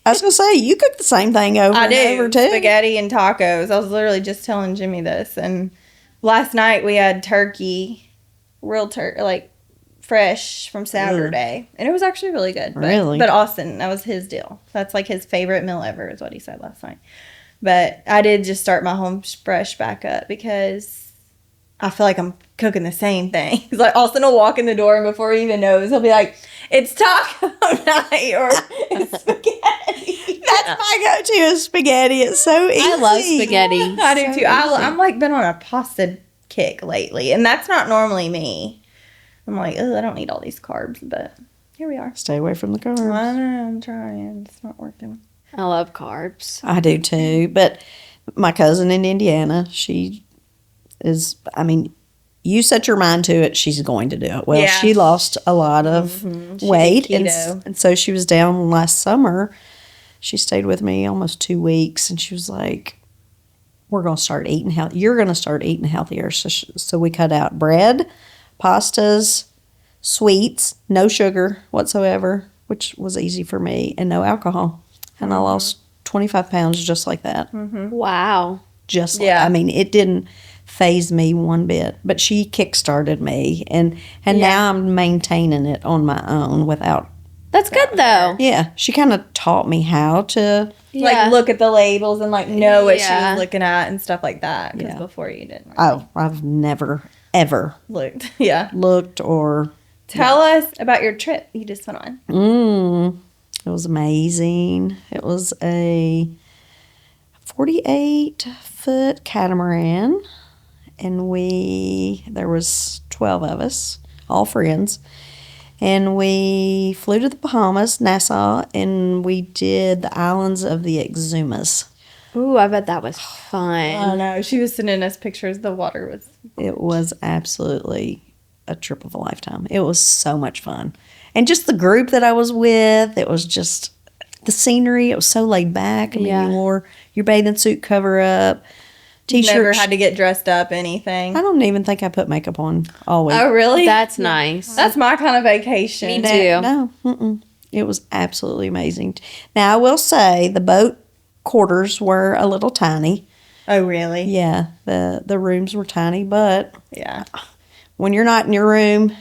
I was gonna say you cook the same thing over I and do over too. spaghetti and tacos. I was literally just telling Jimmy this, and last night we had turkey, real turkey, like fresh from Saturday, and it was actually really good. Really? But Austin, that was his deal. That's like his favorite meal ever, is what he said last night. But I did just start my home fresh back up because I feel like I'm cooking the same thing. It's like Austin will walk in the door, and before he even knows, he'll be like, "It's taco night," or "It's spaghetti." That's my go-to is spaghetti. It's so easy. I love spaghetti. I do too. I'm like been on a pasta kick lately, and that's not normally me. I'm like, oh, I don't need all these carbs, but here we are. Stay away from the carbs. I know, I'm trying. It's not working. I love carbs. I do too. But my cousin in Indiana, she is, I mean, you set your mind to it, she's going to do it. Well, Yeah. she lost a lot of weight. did And, keto. and so she was down last summer. She stayed with me almost 2 weeks. And she was like, we're going to start eating healthy. You're going to start eating healthier. So we cut out bread, pastas, sweets, no sugar whatsoever, which was easy for me, and no alcohol. And I lost 25 pounds just like that. Wow. Just like, I mean, it didn't faze me one bit, but she kickstarted me, and now I'm maintaining it on my own without. That's good though. Yeah, she kind of taught me how to. Like, look at the labels and, like, know what she was looking at and stuff like that. Because before you didn't. Oh, I've never, ever Looked. looked or. Tell us about your trip you just went on. It was amazing. It was a 48-foot catamaran, and there was 12 of us, all friends. And we flew to the Bahamas, Nassau, and we did the islands of the Exumas. Ooh, I bet that was fun. Oh, no. She was sending us pictures. The water was... It was absolutely a trip of a lifetime. It was so much fun. And just the group that I was with, it was just the scenery. It was so laid back. I mean, you wore your bathing suit cover up, T-shirts. Never had to get dressed up, anything. I don't even think I put makeup on all week. Oh, really? That's nice. That's my kind of vacation. Me too. No, it was absolutely amazing. Now, I will say the boat quarters were a little tiny. Oh, really? Yeah, the rooms were tiny, but Yeah. when you're not in your room,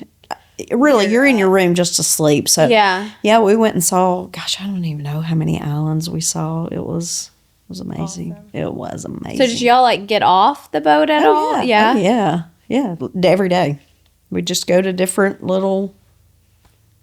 really, you're in your room just to sleep. So Yeah. we went and saw. Gosh, I don't even know how many islands we saw. It was amazing. Awesome. It was amazing. So did y'all like get off the boat at all? Yeah. Oh, yeah. Every day, we just go to different little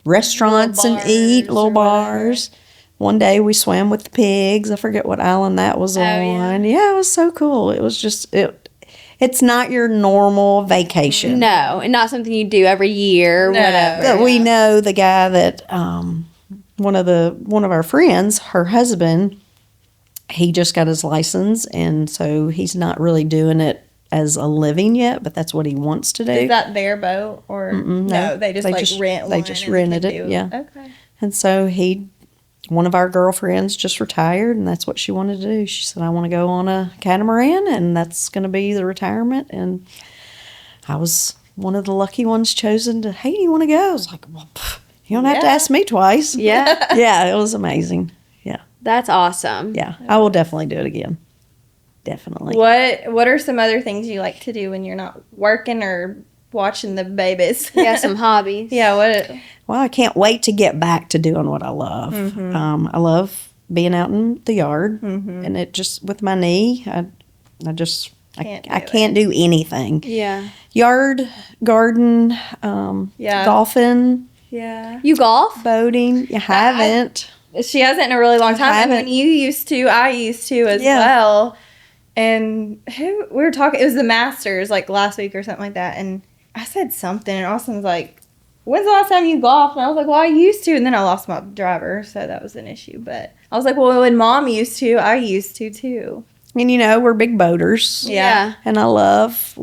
restaurants and eat little bars. One day we swam with the pigs. I forget what island that was on. Yeah, it was so cool. It was just It's not your normal vacation. No, and not something you do every year or whatever. But we know the guy that one of our friends, her husband, he just got his license, and so he's not really doing it as a living yet, but that's what he wants to do. Is that their boat or no? They just rent one. They just rented it. Yeah. Okay. And so one of our girlfriends just retired, and that's what she wanted to do. She said, I want to go on a catamaran, and that's going to be the retirement. And I was one of the lucky ones chosen to, hey, do you want to go? I was like, well, you don't have to ask me twice. Yeah. Yeah, it was amazing. Yeah. That's awesome. Yeah, I will definitely do it again. Definitely. What are some other things you like to do when you're not working or watching the babies? Yeah, some hobbies. Yeah, Well, I can't wait to get back to doing what I love. I love being out in the yard, and it just, with my knee, I can't do anything. Yeah. Yard, garden, golfing, You golf? boating. You haven't. She hasn't in a really long time. And when you used to, I used to as well. And we were talking, it was the Masters, like last week or something like that. And I said something, and Austin was like, when's the last time you golfed? And I was like, well, I used to. And then I lost my driver, so that was an issue. But I was like, well, when Mom used to, I used to too. And, we're big boaters. Yeah. And I love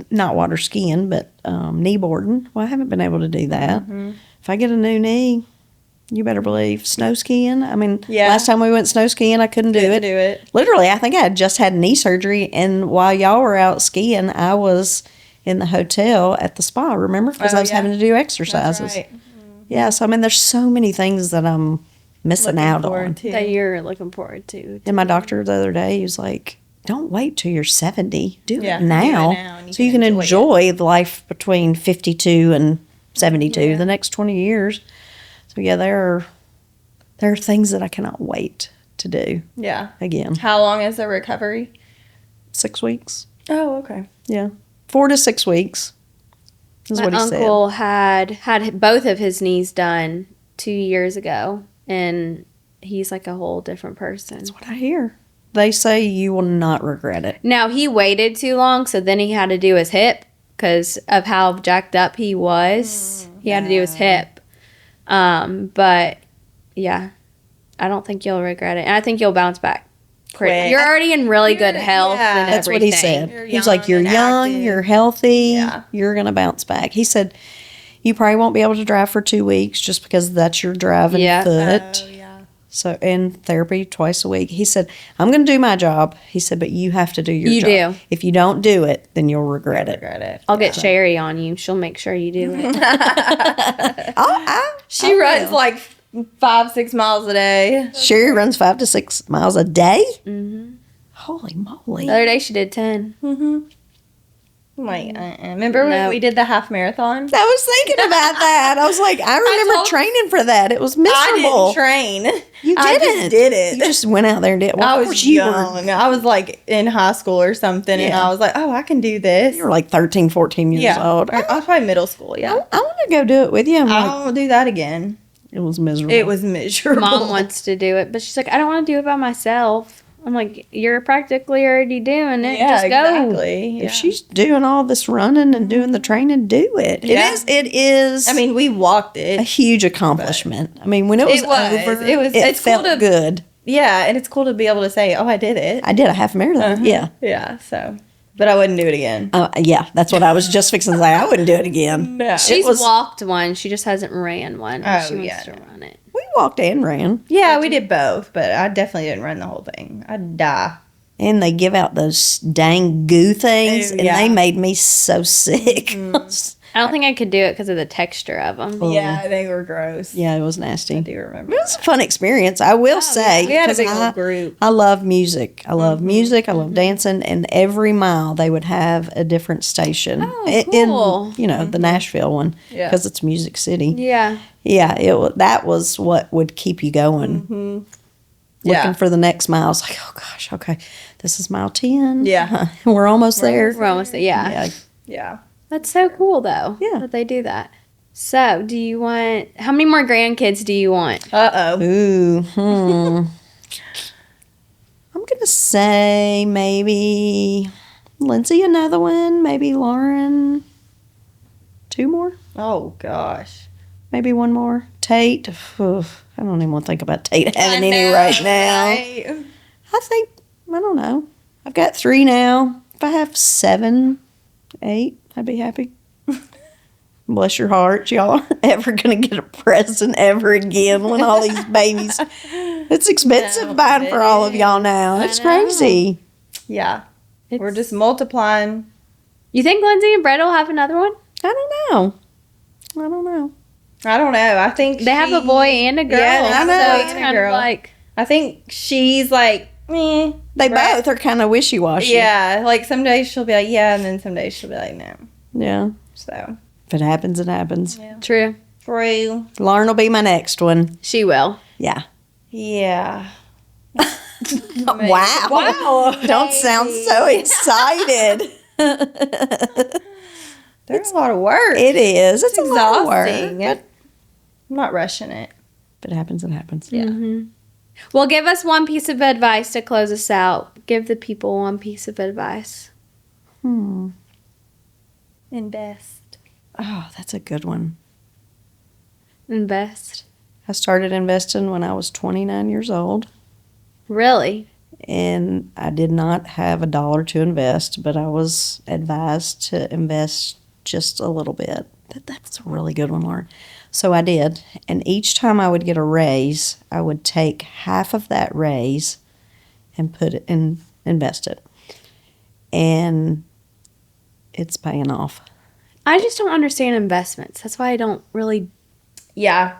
not water skiing, but knee boarding. Well, I haven't been able to do that. If I get a new knee, you better believe snow skiing. I mean, last time we went snow skiing, I couldn't do it. Literally, I think I had just had knee surgery, and while y'all were out skiing, I was in the hotel at the spa, remember? Because I was having to do exercises. That's right. Yeah, so, I mean, there's so many things that I'm missing out on. That you're looking forward to. And my doctor the other day, he was like, don't wait till you're 70. Do it now. Do it now, and so you can enjoy the life between 52 and 72, the next 20 years. So, there are things that I cannot wait to do. Yeah. Again. How long is the recovery? 6 weeks. Oh, okay. Yeah. 4 to 6 weeks is what he said. My uncle had both of his knees done 2 years ago, and he's like a whole different person. That's what I hear. They say you will not regret it. Now, he waited too long, so then he had to do his hip because of how jacked up he was. He had to do his hip. But, yeah, I don't think you'll regret it. And I think you'll bounce back quick. You're already in really good health and that's everything. That's what he said. He was like, you're young, you're healthy, you're going to bounce back. He said, you probably won't be able to drive for 2 weeks just because that's your driving foot. So, and therapy twice a week. He said, I'm going to do my job. He said, but you have to do your job. You do. If you don't do it, then you'll regret it. I'll get Sherry on you. She'll make sure you do it. She runs like 5-6 miles a day. Sherry runs 5 to 6 miles a day? Mm-hmm. Holy moly. The other day she did 10. Like, remember when we did the half marathon? I was thinking about that. I was like, I remember training for that. It was miserable. I didn't train. You didn't. I just did it. You just went out there and did it. Well, I of was course you young. I was like in high school or something, and I was like, oh, I can do this. You were like 13, 14 years old. I was probably middle school, yeah. I want to go do it with you. I'm like, I won't do that again. it was miserable. It was miserable. Mom wants to do it, but she's like, I don't want to do it by myself. I'm like, you're practically already doing it. Yeah, Just go. exactly. If she's doing all this running and doing the training, do it. Yeah. It is. I mean, we walked a it. huge accomplishment. I mean, when it was over, it it's felt cool to, good. Yeah, and it's cool to be able to say, oh, I did it. I did a half marathon. Yeah. Yeah, so. But I wouldn't do it again. Yeah, that's what I was just fixing to say. I wouldn't do it again. No. She's walked one. She just hasn't ran one. Oh, She wants yeah, to no. run it. We walked and ran. Yeah, we did both, but I definitely didn't run the whole thing. I'd die. And they give out those dang goo things, and yeah. they made me so sick. I don't think I could do it because of the texture of them. Yeah, they were gross. Yeah, it was nasty. I do remember. It was a fun experience, I will say. We had a 'cause big old group. I love music. I love music. I love dancing. And every mile they would have a different station. Cool. In, the Nashville one. Yeah. Because it's Music City. Yeah. Yeah, that was what would keep you going. Yeah. Looking for the next mile. I was like, oh gosh, okay, this is mile 10. Yeah. We're almost there. We're almost there. Yeah. Yeah. Yeah. That's so cool, though. Yeah. That they do that. So, how many more grandkids do you want? Uh-oh. Ooh, I'm going to say maybe Lindsay, another one. Maybe Lauren, 2 more. Oh, gosh. Maybe 1 more. Tate. Oof, I don't even want to think about Tate having any right now. Right. I think, I don't know. I've got 3 now. If I have 7, 8, I'd be happy. Bless your heart, y'all aren't ever going to get a present ever again when all these babies. It's expensive buying for all of y'all now. It's crazy. Yeah. We're just multiplying. You think Lindsay and Brett will have another one? I don't know. I don't know. I don't know. I think They have a boy and a girl. Yeah, they have a so boy it's and a kind girl. of like, I think she's like, meh. They Right. both are kind of wishy-washy. Yeah. Like some days she'll be like, yeah, and then some days she'll be like, no. Yeah. So. If it happens, it happens. Yeah. true. True. Lauren will be my next one. She will. Yeah. Yeah. Wow. Wow. Don't sound so excited. There's a lot of work. It is. It's a lot of work. exhausting. But I'm not rushing it. if it happens, it happens. Yeah. Well, give us one piece of advice to close us out. Give the people one piece of advice. Invest. Oh, that's a good one. Invest. I started investing when I was 29 years old, Really? and I did not have $1 to invest, but I was advised to invest just a little bit. That's a really good one, Lauren. So I did, and each time I would get a raise, I would take half of that raise and put it in, invest it. And it's paying off. I just don't understand investments. That's why I don't really Yeah.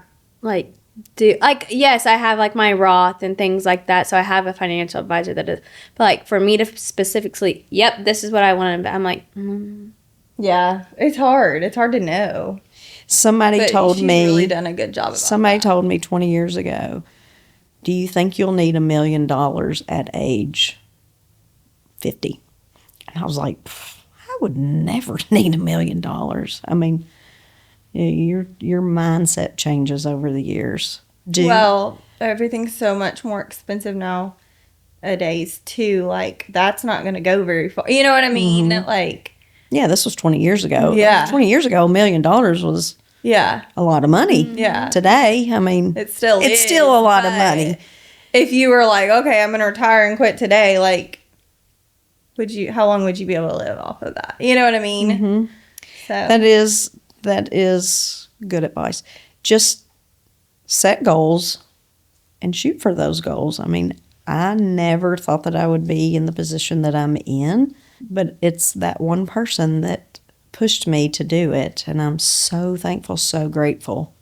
yes, I have like my Roth and things like that. So I have a financial advisor that is, but like for me to specifically, yep, this is what I want to, I'm like, Yeah. It's hard. It's hard to know. Somebody But told she's me, really done a good job about somebody told me 20 years ago, do you think you'll need $1 million at age 50? And I was like, I would never need $1 million. I mean, your mindset changes over the years. Well, everything's so much more expensive nowadays too. Like that's not going to go very far. You know what I mean? Like, yeah, this was 20 years ago. Yeah. 20 years ago, $1 million was yeah, a lot of money. Yeah. Today, I mean, it's still a lot of but money. If you were like, okay, I'm going to retire and quit today, like, how long would you be able to live off of that? You know what I mean? So That is good advice. Just set goals and shoot for those goals. I mean, I never thought that I would be in the position that I'm in, but it's that one person that pushed me to do it, and I'm so thankful, so grateful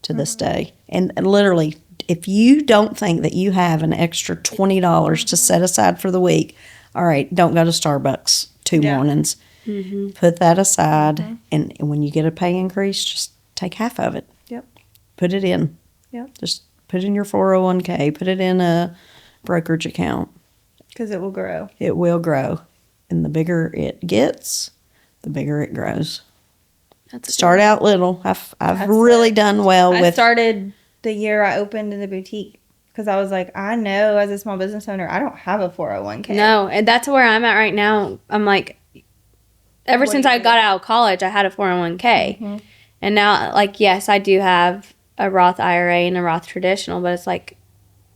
to this day. And literally, if you don't think that you have an extra $20 to set aside for the week, all right, don't go to Starbucks 2 mornings. Put that aside, and when you get a pay increase, just take half of it. Yep. Put it in. Yep. Just put it in your 401k. Put it in a brokerage account. Because it will grow. It will grow. And the bigger it gets, the bigger it grows. Start out little. I've really done well I with. started the year I opened the boutique because I was like, I know as a small business owner, I don't have a 401k. No, and that's where I'm at right now. I'm like, ever since I got out of college, I had a 401k. And now, like, yes, I do have a Roth IRA and a Roth traditional, but it's like,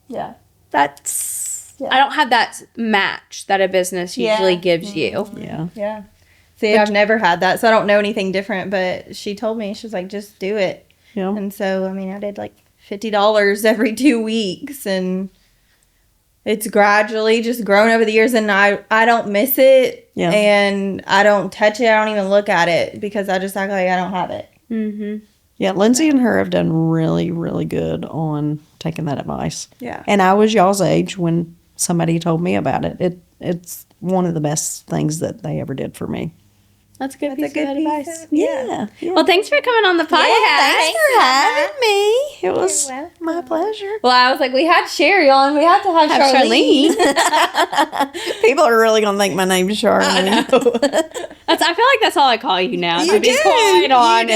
Yeah. that's, I don't have that match that a business usually gives you. Yeah. Yeah. See, I've never had that, so I don't know anything different, but she told me, she was like, just do it. Yeah. And so, I mean, I did like $50 every 2 weeks, and it's gradually just grown over the years, and I don't miss it, and I don't touch it. I don't even look at it because I just act like I don't have it. Yeah, Lindsay and her have done really, really good on taking that advice. Yeah. And I was y'all's age when somebody told me about it. It's one of the best things that they ever did for me. That's a good piece of piece advice. of- Yeah. Well, thanks for coming on the podcast. Thanks for having me. It was welcome. my pleasure. Well, I was like, we had Cheryl on. We have to have Charlene. People are really going to think my name's Charlene. I feel like that's all I call you now, You to be do. quite You honest.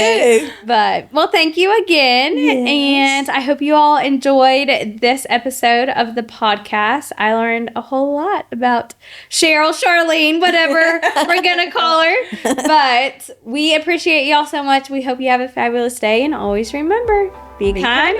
do. But, well, thank you again. Yes. And I hope you all enjoyed this episode of the podcast. I learned a whole lot about Cheryl, Charlene, whatever we're going to call her. But we appreciate y'all so much. We hope you have a fabulous day. And always remember, be kind.